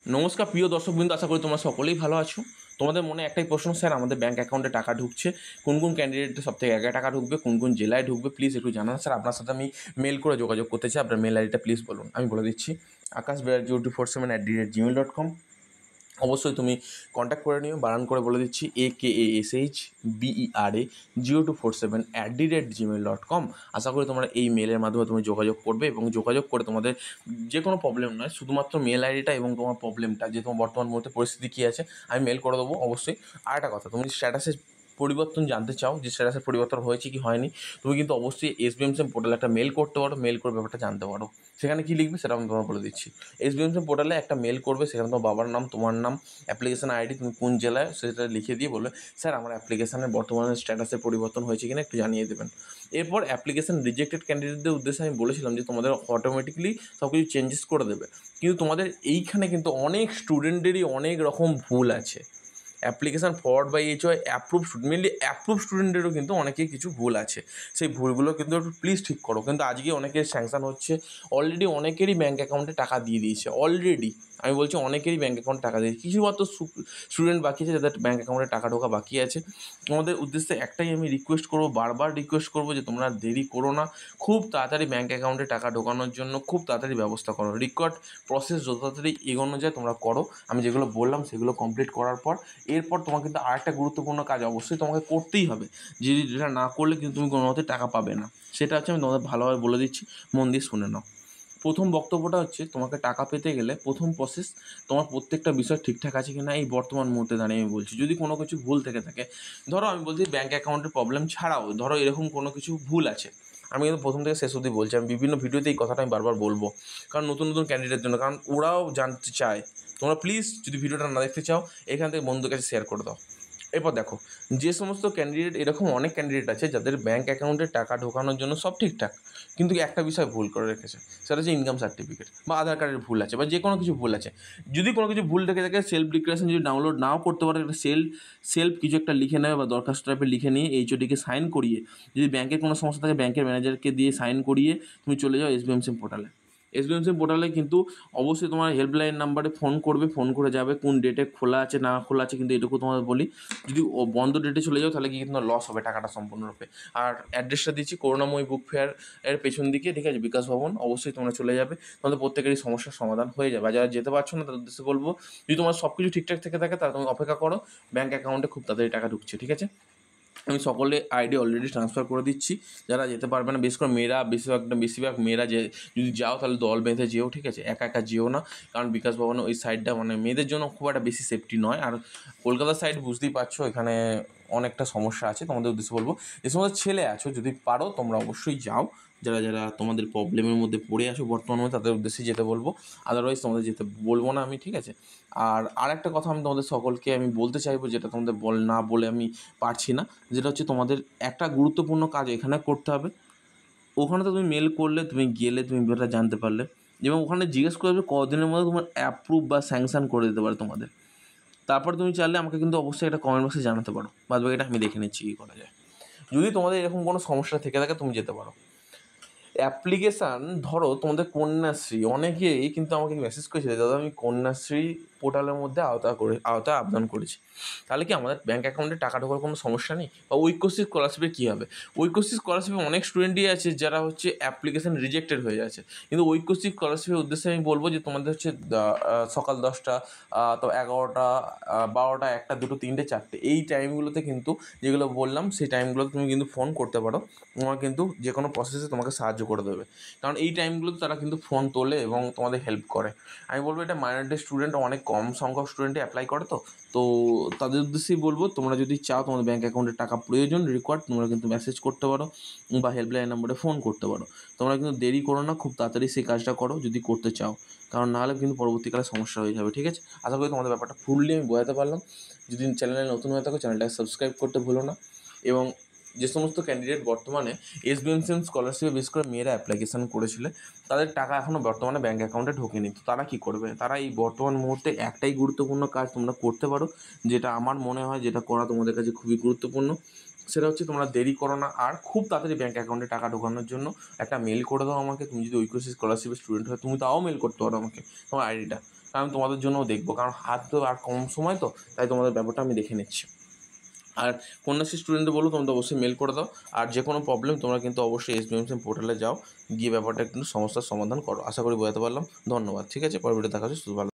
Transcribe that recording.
নমস্কার প্রিয় দর্শকবৃন্দ, আশা করি তোমরা সকলেই ভালো আছো। তোমাদের মনে একটাই প্রশ্ন, স্যার আমাদের ব্যাঙ্ক অ্যাকাউন্টে টাকা ঢুকছে, কোন কোন ক্যান্ডিডেটের সবথেকে আগে টাকা ঢুকবে, কোন কোন জেলায় ঢুকবে, প্লিজ একটু জানান স্যার। আপনার সাথে আমি মেল করে যোগাযোগ করতে চাই, আপনার মেল আইডিটা প্লিজ বলুন। আমি বলে দিচ্ছি, akash@0247@gmail.com। অবশ্যই তুমি কন্ট্যাক্ট করে নিও, বানান করে বলে দিচ্ছি AKASHBERA0247@gmail.com। আশা করি তোমরা এই মেলের মাধ্যমে তুমি যোগাযোগ করবে এবং যোগাযোগ করে তোমাদের যে কোনো প্রবলেম নয়, শুধুমাত্র মেল আইডিটা এবং তোমার প্রবলেমটা, যে তোমার বর্তমান মুহূর্তে পরিস্থিতি কী আছে, আমি মেল করে দেবো অবশ্যই। আর একটা কথা, তুমি স্ট্যাটাসের পরিবর্তন জানতে চাও, যে স্ট্যাটাসের পরিবর্তন হয়েছে কি হয়নি, তুমি কিন্তু অবশ্যই SBMSM পোর্টালে একটা মেল করতে পারো, মেল করে ব্যাপারটা জানতে পারো। সেখানে কী লিখবে সেটা আমি তোমার বলে দিচ্ছি। SBMSM পোর্টালে একটা মেল করবে, সেখানে তোমার বাবার নাম, তোমার নাম, অ্যাপ্লিকেশন আইডি, তুমি কোন জেলায় সেটা লিখে দিয়ে বলবে, স্যার আমার অ্যাপ্লিকেশানের বর্তমানে স্ট্যাটাসের পরিবর্তন হয়েছে কিনা একটু জানিয়ে দেবেন। এরপর অ্যাপ্লিকেশন রিজেক্টেড ক্যান্ডিডেটদের উদ্দেশ্যে আমি বলেছিলাম যে তোমাদের অটোমেটিক্যালি সব কিছু চেঞ্জেস করে দেবে, কিন্তু তোমাদের এইখানে কিন্তু অনেক স্টুডেন্টেরই অনেক রকম ভুল আছে। Application forward by HY approve mainly approve স্টুডেন্টেরও কিন্তু অনেকেই কিছু ভুল আছে, সেই ভুলগুলো কিন্তু একটু প্লিজ ঠিক করো। কিন্তু আজকে অনেকের স্যাংশন হচ্ছে, অলরেডি অনেকেরই ব্যাঙ্ক অ্যাকাউন্টে টাকা দিয়ে দিয়েছে অলরেডি। আমি বলছি অনেকেরই ব্যাঙ্ক অ্যাকাউন্টে টাকা দিয়েছে, কিছুমাত্র স্টুডেন্ট বাকি আছে যাদের ব্যাঙ্ক অ্যাকাউন্টে টাকা ঢোকা বাকি আছে। তোমাদের উদ্দেশ্যে একটাই আমি রিকোয়েস্ট করবো, বারবার রিকোয়েস্ট করবো যে তোমরা দেরি করো না, খুব তাড়াতাড়ি ব্যাঙ্ক অ্যাকাউন্টে টাকা ঢোকানোর জন্য খুব তাড়াতাড়ি ব্যবস্থা করো। রিকোয়ার্ড প্রসেস যত তাড়াতাড়ি এগোনো যায় তোমরা করো। আমি যেগুলো বললাম সেগুলো কমপ্লিট করার পর এরপর তোমার কিন্তু আরেকটা গুরুত্বপূর্ণ কাজ অবশ্যই তোমাকে করতেই হবে, যেটা না করলে কিন্তু তুমি কোনো মতে টাকা পাবে না। সেটা হচ্ছে, আমি তোমাদের ভালোভাবে বলে দিচ্ছি, মন দিয়ে শুনে নাও। প্রথম বক্তব্যটা হচ্ছে, তোমাকে টাকা পেতে গেলে প্রথম প্রসেস, তোমার প্রত্যেকটা বিষয় ঠিকঠাক আছে কি না এই বর্তমান মুহূর্তে দাঁড়িয়ে আমি বলছি। যদি কোনো কিছু ভুল থেকে থাকে, ধরো আমি বলছি ব্যাঙ্ক অ্যাকাউন্টের প্রবলেম ছাড়াও ধরো এরকম কোনো কিছু ভুল আছে, আমি কিন্তু প্রথম থেকে শেষ অবধি বলছি। আমি বিভিন্ন ভিডিওতে এই কথাটা আমি বারবার বলবো, কারণ নতুন নতুন ক্যান্ডিডেটের জন্য, কারণ ওরাও জানতে চায়। তোমরা প্লিজ যদি ভিডিওটা না দেখতে চাও, এখান থেকে বন্ধুদের কাছে শেয়ার করে দাও। এরপর দেখো, যে সমস্ত ক্যান্ডিডেট, এরকম অনেক ক্যান্ডিডেট আছে যাদের ব্যাঙ্ক অ্যাকাউন্টে টাকা ঢোকানোর জন্য সব ঠিকঠাক, কিন্তু একটা বিষয় ভুল করে রেখেছে, সেটা হচ্ছে ইনকাম সার্টিফিকেট বা আধার কার্ডের ভুল আছে বা যে কোনো কিছু ভুল আছে। যদি কোনো কিছু ভুল থেকে থাকে, সেলফ ডিক্লারেশন যদি ডাউনলোড নাও করতে পারো, একটা সেলফ কিছু একটা লিখে নেবে বা দরখাস্ত টাইপের লিখে নিয়ে HODকে সাইন করিয়ে, যদি ব্যাঙ্কের কোনো সমস্যা থাকে ব্যাঙ্কের ম্যানেজারকে দিয়ে সাইন করিয়ে তুমি চলে যাও SBMSM পোর্টালে। SBMSM পোর্টালে কিন্তু অবশ্যই তোমার হেল্পলাইন নাম্বারে ফোন করবে, ফোন করে যাবে কোন ডেটে খোলা আছে না খোলা আছে। কিন্তু এটুকু তোমাদের বলি, যদি বন্ধ ডেটে চলে যাও তাহলে কি কিন্তু লস হবে টাকাটা সম্পূর্ণরূপে। আর অ্যাড্রেসটা দিচ্ছি, করুণাময়ী বুক ফেয়ার এর পেছন দিকে, ঠিক আছে, বিকাশ ভবন। অবশ্যই তোমরা চলে যাবে, তোমাদের প্রত্যেকেরই সমস্যার সমাধান হয়ে যাবে। আর যারা যেতে পারছো না তাদের উদ্দেশ্যে বলবো, যদি তোমার সব কিছু ঠিকঠাক থেকে থাকে তাহলে তুমি অপেক্ষা করো, ব্যাঙ্ক অ্যাকাউন্টে খুব তাড়াতাড়ি টাকা ঢুকছে, ঠিক আছে। আমি সকলে আইডি অলরেডি ট্রান্সফার করে দিচ্ছি। যারা যেতে পারবে না, বিশেষ করে মেয়েরা, বেশিরভাগ মেয়েরা, যে যদি যাও তাহলে দল বেঁধে যেও, ঠিক আছে, একা একা যেও না। কারণ বিকাশ ভবনের ওই সাইডটা মানে মেয়েদের জন্য খুব একটা বেশি সেফটি নয়। আর কলকাতার সাইড বুঝতেই পারছো, এখানে অনেকটা সমস্যা আছে। তোমাদের উদ্দেশ্যে বলবো, যে সমস্ত ছেলে আছো যদি পারো তোমরা অবশ্যই যাও, যারা যারা তোমাদের প্রবলেমের মধ্যে পড়ে আছো বর্তমানে তাদের উদ্দেশ্যে যেতে বলবো, আদারওয়াইজ তোমাদের যেতে বলবো না আমি, ঠিক আছে। আর একটা কথা আমি তোমাদের সকলকে আমি বলতে চাইবো, যেটা তোমাদের না বলে আমি পারছি না, যেটা হচ্ছে তোমাদের একটা গুরুত্বপূর্ণ কাজ এখানে করতে হবে। ওখানে তো তুমি মেল করলে, তুমি গেলে, তুমি ব্যাপারটা জানতে পারলে, এবং ওখানে জিজ্ঞেস করবে কদিনের মধ্যে তোমার অ্যাপ্রুভ বা স্যাংশন করে দিতে পারে তোমাদের। তারপর তুমি চাইলে আমাকে কিন্তু অবশ্যই একটা কমেন্ট বক্সে জানাতে পারো, বাদ বাকিটা আমি দেখে নিচ্ছি কী করা যায়। যদি তোমাদের এরকম কোনো সমস্যা থেকে থাকে তুমি যেতে পারো। অ্যাপ্লিকেশান, ধরো তোমাদের কন্যাশ্রী, অনেকেই কিন্তু আমাকে মেসেজ করেছিল, দাদা আমি কন্যাশ্রী পোর্টালের মধ্যে আওতায় আবেদন করেছি, তাহলে কি আমাদের ব্যাঙ্ক অ্যাকাউন্টে টাকা ঢোকার কোনো সমস্যা নেই? বা ঐক্যশ্রী স্কলারশিপে কী হবে? ঐক্যশ্রী স্কলারশিপে অনেক স্টুডেন্টই আছে যারা হচ্ছে অ্যাপ্লিকেশান রিজেক্টেড হয়ে যাচ্ছে, কিন্তু ঐক্যশ্রী স্কলারশিপের উদ্দেশ্যে আমি বলবো যে তোমাদের হচ্ছে সকাল 10টা, তো 11টা, 12টা, 1টা, 2টো, 3টে, 4টে, এই টাইমগুলোতে কিন্তু যেগুলো বললাম সেই টাইমগুলোতে তুমি কিন্তু ফোন করতে পারো। তোমার কিন্তু যে কোনো প্রসেসে তোমাকে সাহায্য করে দেবে, কারণ এই টাইমগুলোতে তারা কিন্তু ফোন তোলে এবং তোমাদের হেল্প করে। আমি বলবো এটা মাইনরিটি স্টুডেন্ট, অনেক কম সংখ্যক স্টুডেন্টই অ্যাপ্লাই করে, তো তাদের উদ্দেশ্যেই বলবো, তোমরা যদি চাও তোমাদের ব্যাঙ্ক অ্যাকাউন্টে টাকা প্রয়োজন রিকোয়ার্ড, তোমরা কিন্তু মেসেজ করতে পারো বা হেল্পলাইন নাম্বারে ফোন করতে পারো। তোমরা কিন্তু দেরি করো না, খুব তাড়াতাড়ি সেই কাজটা করো যদি করতে চাও, কারণ নাহলে কিন্তু পরবর্তীকালে সমস্যা হয়ে যাবে, ঠিক আছে। আশা করি তোমাদের ব্যাপারটা ফুললি আমি বোঝাতে পারলাম। যদি চ্যানেলে নতুন হয়ে থাকো চ্যানেলটাকে সাবস্ক্রাইব করতে ভুলো না। এবং যে সমস্ত ক্যান্ডিডেট বর্তমানে SBMSM স্কলারশিপে বিশেষ করে মেয়েরা অ্যাপ্লিকেশান করেছিলে, তাদের টাকা এখনও বর্তমানে ব্যাঙ্ক অ্যাকাউন্টে ঢোকেনি, তো তারা কী করবে? তারা এই বর্তমান মুহূর্তে একটাই গুরুত্বপূর্ণ কাজ তোমরা করতে পারো, যেটা আমার মনে হয় যেটা করা তোমাদের কাছে খুবই গুরুত্বপূর্ণ। সেটা হচ্ছে তোমরা দেরি করো না, আর খুব তাড়াতাড়ি ব্যাঙ্ক অ্যাকাউন্টে টাকা ঢোকানোর জন্য একটা মেল করে দাও আমাকে। তুমি যদি ঐক্যশ্রী স্কলারশিপের স্টুডেন্ট হয় তুমি তাও মেল করতে পারো আমাকে তোমার আইডিটা, কারণ তোমাদের জন্যও দেখবো, কারণ হাত তো আর কম সময় তো, তাই তোমাদের ব্যাপারটা আমি দেখে নিচ্ছি। আর কন্যাশ্রী স্টুডেন্টদের বলবো তোমরা অবশ্যই মেল করে দাও। আর যে কোনো প্রবলেম তোমরা কিন্তু অবশ্যই SBMSM পোর্টালে যাও, গিয়ে ব্যাপারটা কিন্তু সমস্যার সমাধান করো। আশা করি বোঝাতে পারলাম। ধন্যবাদ। ঠিক আছে, পরে ভিডিও দেখা হচ্ছে। শুধু ভালো